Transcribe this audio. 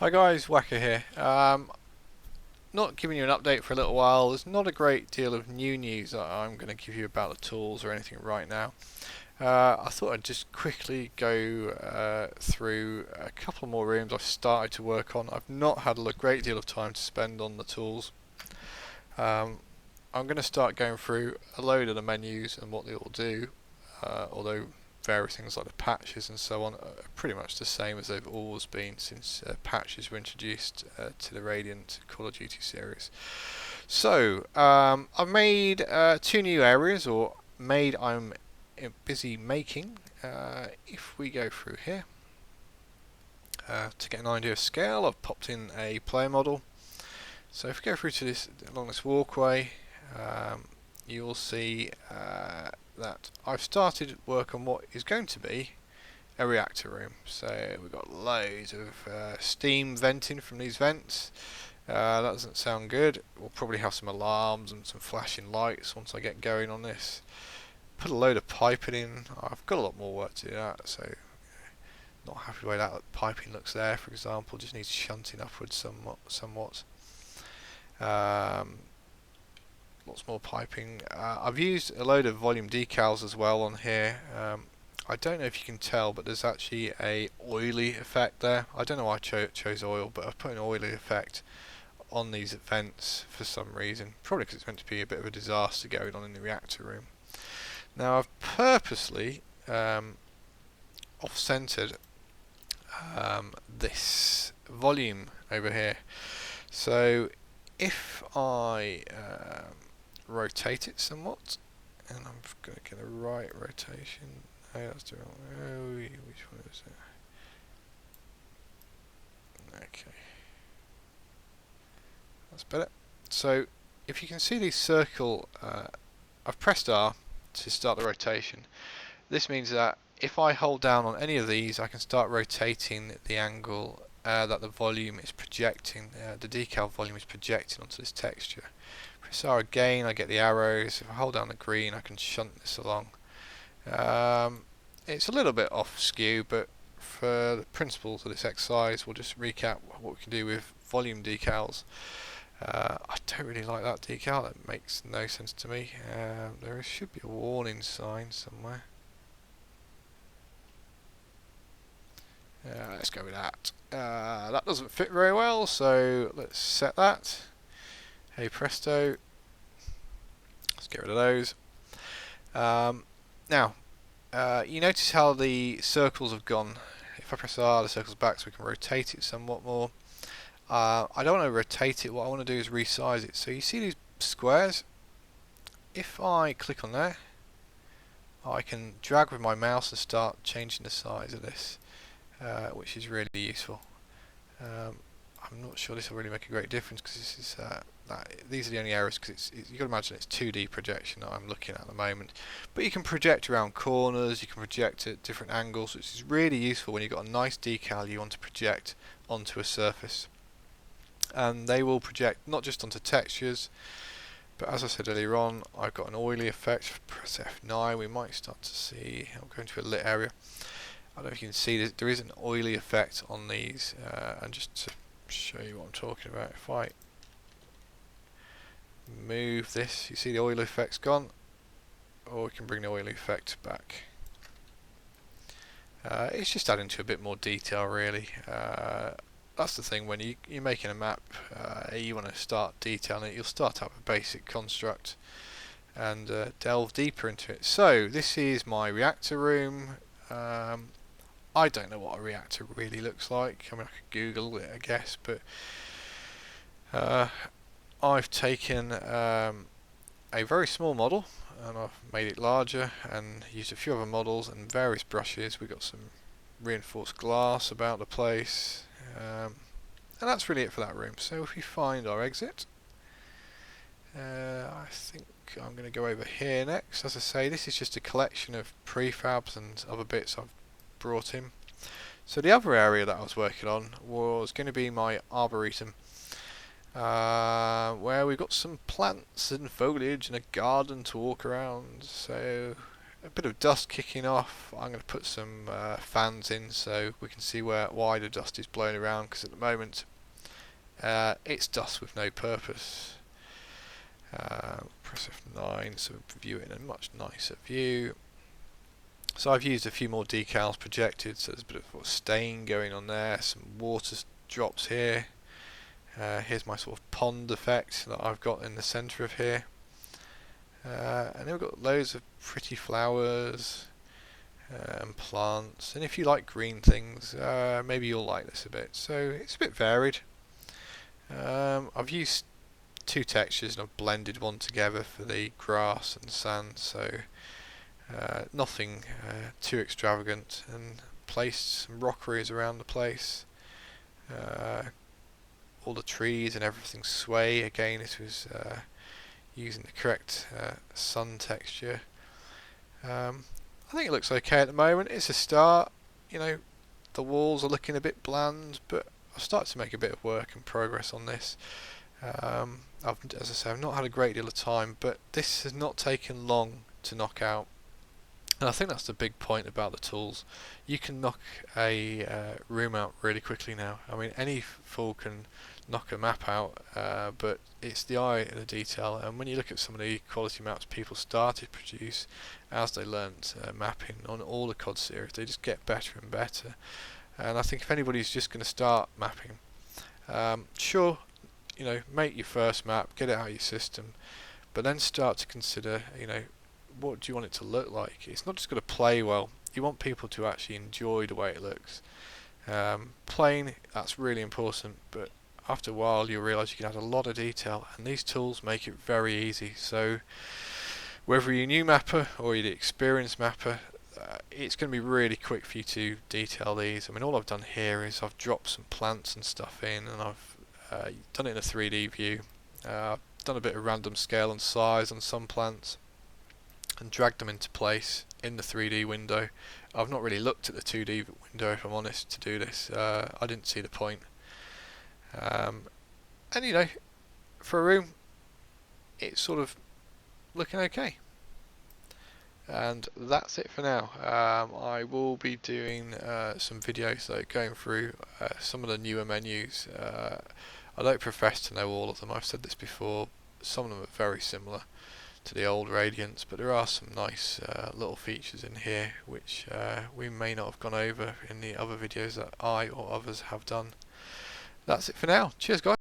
Hi guys, Wakka here. Not giving you an update for a little while. There's not a great deal of new news that I'm going to give you about the tools or anything right now. I thought I'd just quickly go through a couple more rooms I've started to work on. I've not had a great deal of time to spend on the tools. I'm going to start going through a load of the menus and what they all do, although various things like the patches and so on are pretty much the same as they've always been since patches were introduced to the Radiant Call of Duty series. So I've made two new areas, or I'm busy making. If we go through here to get an idea of scale, I've popped in a player model. So if we go through to this along this walkway, you'll see that I've started work on what is going to be a reactor room. So we've got loads of steam venting from these vents. That doesn't sound good. We'll probably have some alarms and some flashing lights once I get going on this. Put a load of piping in. I've got a lot more work to do that, so not happy with the way that piping looks there, for example. Just needs shunting upwards somewhat. Lots more piping. I've used a load of volume decals as well on here. I don't know if you can tell, but there's actually a oily effect there. I don't know why I chose oil, but I've put an oily effect on these vents for some reason. Probably because it's meant to be a bit of a disaster going on in the reactor room. Now I've purposely off-centered this volume over here. So if I rotate it somewhat, and I'm going to get a right rotation. Oh, that's the wrong. Oh, which one is it? Okay, that's better. So if you can see these circle, I've pressed R to start the rotation. This means that if I hold down on any of these, I can start rotating the angle that the volume is projecting, the decal volume is projecting onto this texture. Press R again, I get the arrows. If I hold down the green, I can shunt this along. It's a little bit off skew, but for the principles of this exercise, we'll just recap what we can do with volume decals. I don't really like that decal, that makes no sense to me. There should be a warning sign somewhere. Let's go with that. That doesn't fit very well, so let's set that. Hey presto. Let's get rid of those. Now, you notice how the circles have gone. If I press R, the circle's back, so we can rotate it somewhat more. I don't want to rotate it, what I want to do is resize it. So you see these squares? If I click on there, I can drag with my mouse and start changing the size of this, which is really useful. I'm not sure this will really make a great difference because this is these are the only areas, because you got to imagine it's 2D projection that I'm looking at the moment. But you can project around corners, you can project at different angles, which is really useful when you've got a nice decal you want to project onto a surface. And they will project not just onto textures, but as I said earlier on, I've got an oily effect. Press F9, we might start to see. I'm going to a lit area. I don't know if you can see there is an oily effect on these, and just to show you what I'm talking about, if I move this, you see the oily effect's gone, or we can bring the oily effect back. It's just adding to a bit more detail, really. That's the thing, when you're making a map, you want to start detailing it. You'll start out with a basic construct and delve deeper into it. So this is my reactor room. I don't know what a reactor really looks like. I mean, I could Google it, I guess, but I've taken a very small model and I've made it larger and used a few other models and various brushes. We've got some reinforced glass about the place, and that's really it for that room. So if we find our exit, I think I'm going to go over here next. As I say, this is just a collection of prefabs and other bits I've brought in. So the other area that I was working on was going to be my Arboretum, where we've got some plants and foliage and a garden to walk around. So a bit of dust kicking off. I'm going to put some fans in so we can see why the dust is blowing around, because at the moment it's dust with no purpose. Press F9 so we view it in a much nicer view. So I've used a few more decals projected, so there's a bit of stain going on there, some water drops here. Here's my sort of pond effect that I've got in the centre of here. And then we've got loads of pretty flowers and plants, and if you like green things, maybe you'll like this a bit. So it's a bit varied. I've used two textures and I've blended one together for the grass and sand, so nothing too extravagant, and placed some rockeries around the place. All the trees and everything sway. Again, this was using the correct sun texture. I think it looks okay at the moment. It's a start. You know, the walls are looking a bit bland, but I've started to make a bit of work and progress on this. As I say, I've not had a great deal of time, but this has not taken long to knock out. And I think that's the big point about the tools. You can knock a room out really quickly now. I mean, any fool can knock a map out, but it's the eye and the detail. And when you look at some of the quality maps people started to produce as they learnt mapping on all the COD series, they just get better and better. And I think if anybody's just going to start mapping, sure, you know, make your first map, get it out of your system, but then start to consider, you know, what do you want it to look like? It's not just got to play well. You want people to actually enjoy the way it looks. Playing, that's really important, but after a while you'll realise you can add a lot of detail, and these tools make it very easy. So whether you're a new mapper or you're the experienced mapper, it's going to be really quick for you to detail these. I mean, all I've done here is I've dropped some plants and stuff in, and I've done it in a 3D view. I've done a bit of random scale and size on some plants and dragged them into place in the 3D window. I've not really looked at the 2D window, if I'm honest, to do this. I didn't see the point. And you know, for a room, it's sort of looking okay. And that's it for now. I will be doing some videos though, going through some of the newer menus. I don't profess to know all of them. I've said this before. Some of them are very similar to the old Radiants, but there are some nice little features in here which we may not have gone over in the other videos that I or others have done. That's it for now. Cheers guys.